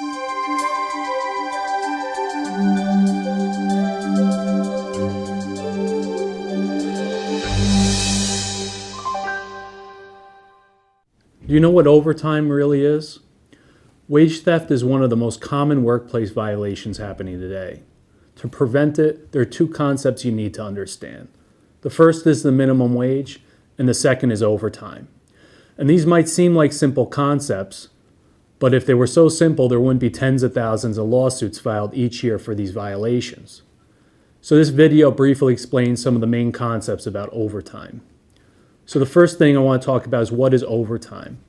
Do you know what overtime really is? Wage theft is one of the most common workplace violations happening today. To prevent it, there are two concepts you need to understand. The first is the minimum wage, and the second is overtime. And these might seem like simple concepts, but if they were so simple, there wouldn't be tens of thousands of lawsuits filed each year for these violations. So this video briefly explains some of the main concepts about overtime. So the first thing I want to talk about is what is overtime.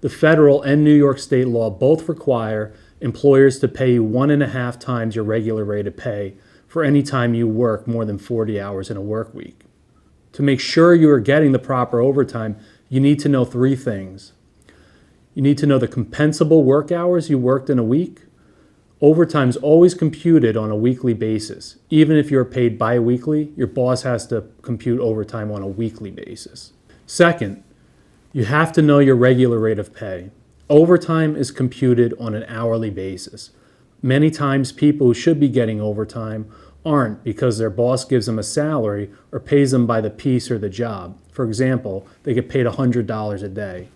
The federal and New York state law both require employers to pay you 1.5 times your regular rate of pay for any time you work more than 40 hours in a work week. To make sure you are getting the proper overtime, you need to know 3 things. You need to know the compensable work hours you worked in a week. Overtime is always computed on a weekly basis. Even if you're paid bi-weekly, your boss has to compute overtime on a weekly basis. Second, you have to know your regular rate of pay. Overtime is computed on an hourly basis. Many times people who should be getting overtime aren't because their boss gives them a salary or pays them by the piece or the job. For example, they get paid $100 a day.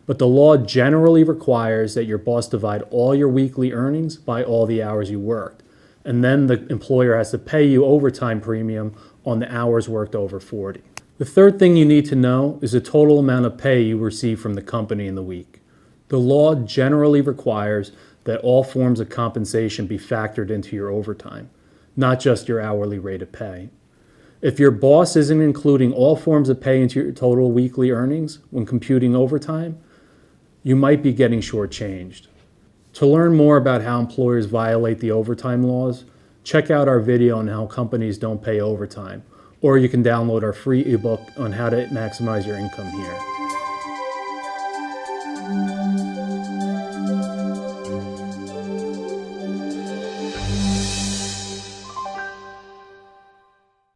But the law generally requires that your boss divide all your weekly earnings by all the hours you worked. And then the employer has to pay you overtime premium on the hours worked over 40. The third thing you need to know is the total amount of pay you receive from the company in the week. The law generally requires that all forms of compensation be factored into your overtime, not just your hourly rate of pay. If your boss isn't including all forms of pay into your total weekly earnings when computing overtime, you might be getting shortchanged. To learn more about how employers violate the overtime laws, check out our video on how companies don't pay overtime, or you can download our free ebook on how to maximize your income here.